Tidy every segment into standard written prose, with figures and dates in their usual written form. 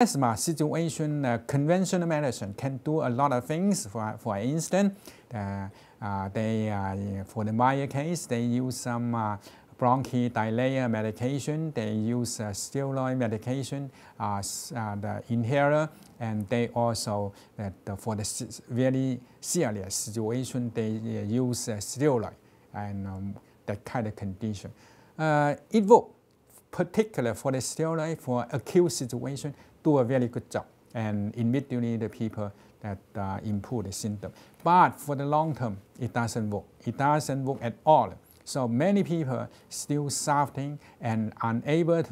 asthma situation, conventional medicine can do a lot of things. For instance, for the mild case, they use some bronchodilator medication. They use steroid medication, the inhaler, and they also, for the very serious situation, they use steroid and that kind of condition. It will, particularly for the steroid, for acute situation, do a very good job, and immediately the people that improve the symptom. But for the long term, it doesn't work. It doesn't work at all. So many people still suffering and unable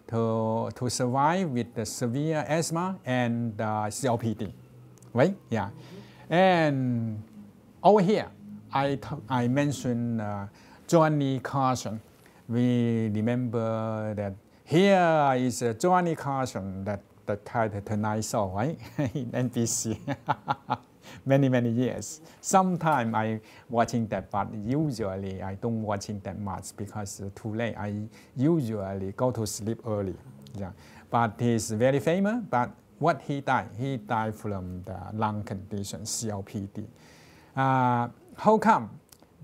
to survive with the severe asthma and COPD, right? Yeah. And over here, I mentioned Johnny Carson. We remember that here is Johnny Carson, that kind of Tonight Show, right? In NBC. many years. Sometimes I watching that, but usually I don't watching that much because too late. I usually go to sleep early. Yeah. But he's very famous. But what he died from the lung condition, COPD. How come?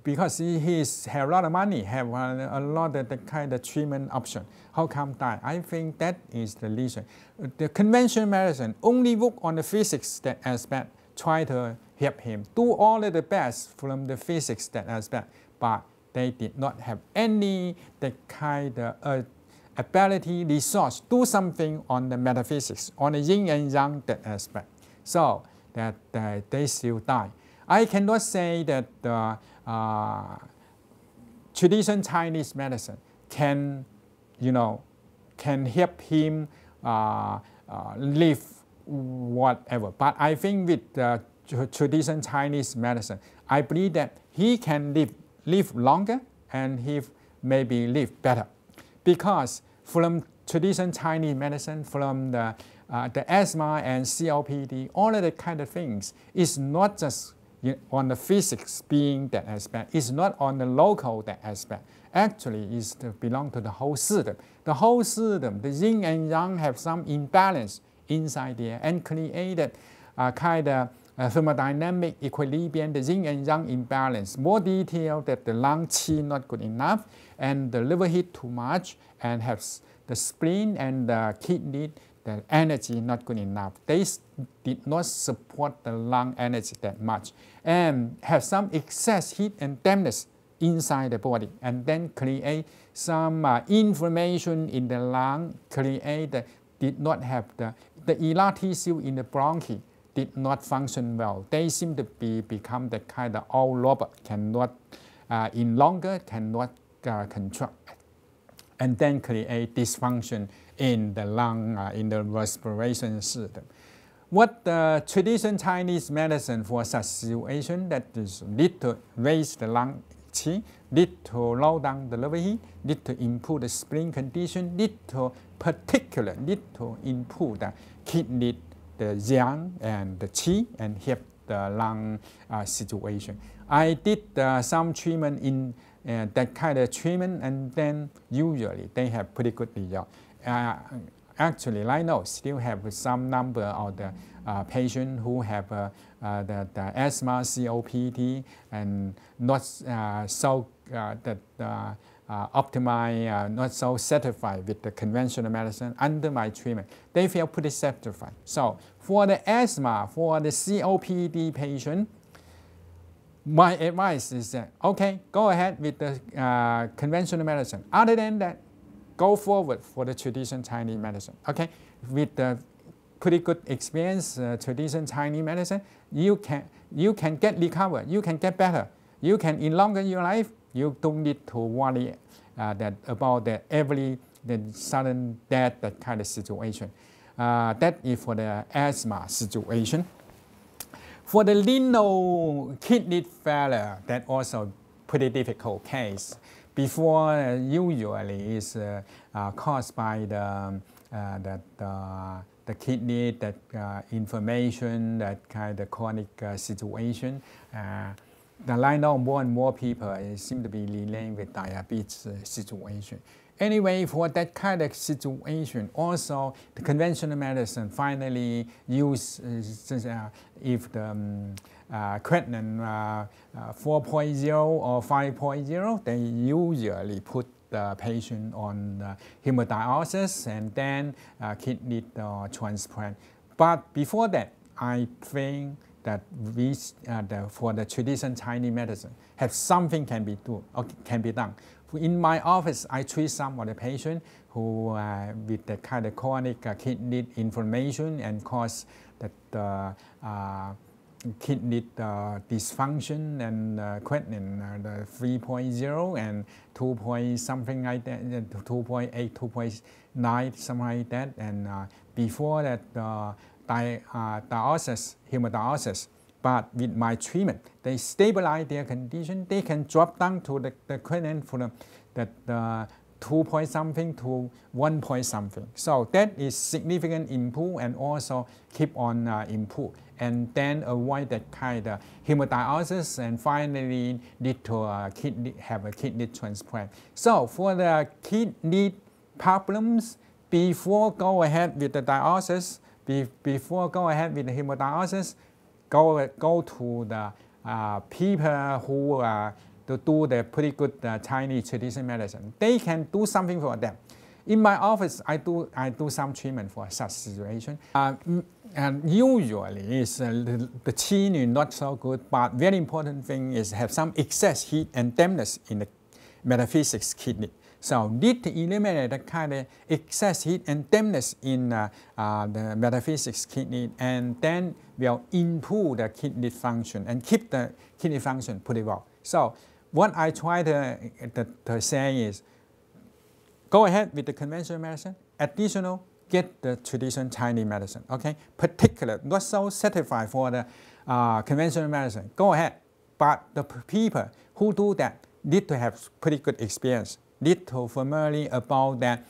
Because he has a lot of money, have a lot of the kind of treatment option. How come die? I think that is the reason. The conventional medicine only work on the physics that aspect, try to help him, do all of the best from the physics that aspect, but they did not have any the kind of ability, resource, do something on the metaphysics, on the yin and yang that aspect. So that they still die. I cannot say that traditional Chinese medicine can, can help him live whatever. But I think with the traditional Chinese medicine, I believe that he can live longer and he maybe live better. Because from traditional Chinese medicine, from the asthma and COPD, all of the kind of things is not just on the physics being that aspect, it's not on the local that aspect. Actually, it belongs to the whole system. The whole system, the yin and yang have some imbalance inside there and created a kind of thermodynamic equilibrium, the yin and yang imbalance. More detail that the lung qi not good enough and the liver heat too much and have the spleen and the kidney, the energy not good enough. They did not support the lung energy that much and have some excess heat and dampness inside the body and then create some inflammation in the lung, did not have the elar tissue in the bronchi did not function well. They seem to become the kind of old robot, cannot, in longer, cannot contract, and then create dysfunction in the lung, in the respiration system. What the traditional Chinese medicine for such situation that is need to raise the lung qi, need to lower down the liver heat, need to improve the spleen condition, need to improve the kidney, the yang and the qi, and help the lung situation. I did some treatment in that kind of treatment, and then usually they have pretty good result. Actually, right now, still have some number of the patients who have the asthma, COPD, and not so optimized, not so satisfied with the conventional medicine under my treatment. They feel pretty satisfied. So for the asthma, for the COPD patient, my advice is that, okay, go ahead with the conventional medicine. Other than that, go forward for the traditional Chinese medicine. Okay, with the pretty good experience, traditional Chinese medicine, you can get recovered, you can get better, you can elongate your life. You don't need to worry about the sudden death, that kind of situation. That is for the asthma situation. For the renal kidney failure, that also pretty difficult case. Before, usually is caused by the kidney, that inflammation, that kind of chronic situation. Right now, more and more people seem to be dealing with diabetes situation. anyway, for that kind of situation, also the conventional medicine finally use if the creatinine 4.0 or 5.0, they usually put the patient on hemodialysis and then kidney transplant. But before that, I think that we, for the traditional Chinese medicine, have something can be done. In my office, I treat some of the patients who with the kind of chronic kidney inflammation and cause that kidney dysfunction and creatinine the 3.0 and 2 point something like that, 2.8, 2.9, something like that. And before that, dialysis, hemodialysis. But with my treatment, they stabilize their condition. They can drop down to the creatinine from that 2 point something to 1 point something. So that is significant improve and also keep on improve. And then avoid that kind of hemodialysis and finally lead to have a kidney transplant. So for the kidney problems, before go ahead with the dialysis, before go ahead with the hemodialysis, go to the people who to do the pretty good Chinese traditional medicine. They can do something for them. In my office, I do some treatment for such situation. And usually is the qi is not so good, but very important thing is have some excess heat and dampness in the metaphysics kidney. So need to eliminate the kind of excess heat and dampness in the metaphysics kidney, and then will improve the kidney function and keep the kidney function pretty well. So what I try to say is, go ahead with the conventional medicine. Additional, get the traditional Chinese medicine. Okay, particular, not so satisfied for the conventional medicine. Go ahead, but the people who do that need to have pretty good experience. Need to familiar about that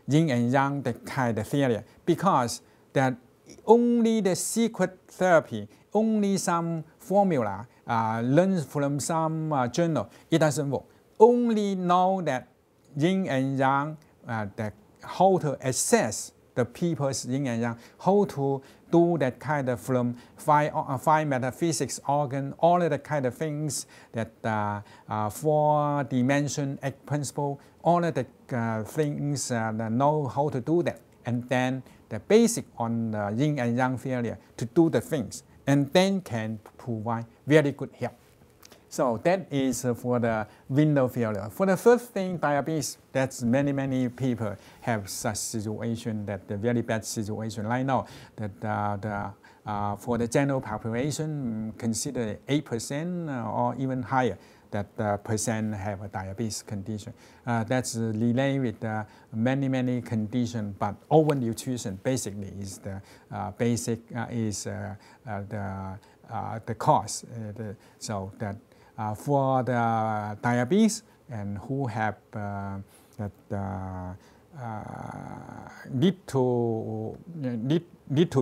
yin and yang, the kind of theory, because that only the secret therapy, only some formula learned from some journal, it doesn't work. Only know that yin and yang, how to assess the people's yin and yang, how to do that kind of from five metaphysics organ, all of the kind of things that 4 dimension principle, all of the things know how to do that, and then the basic on the yin and yang theory to do the things, and then can provide very good help. So that is for the window failure. For the first thing, diabetes, that's many people have such situation, that the very bad situation right now, that for the general population, consider 8% or even higher that percent have a diabetes condition. That's related with many conditions, but overnutrition basically is the the cause. So that for the diabetes and who have need to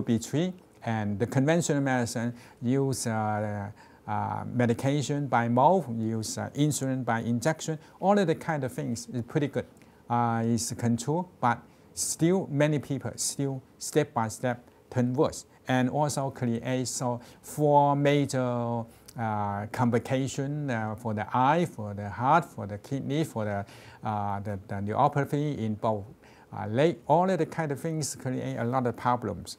be treated, and the conventional medicine use medication by mouth, use insulin by injection. All of the kind of things is pretty good, is control, but still many people still step by step turn worse, and also create 4 major complication for the eye, for the heart, for the kidney, for the neuropathy in both leg. All of the kind of things create a lot of problems.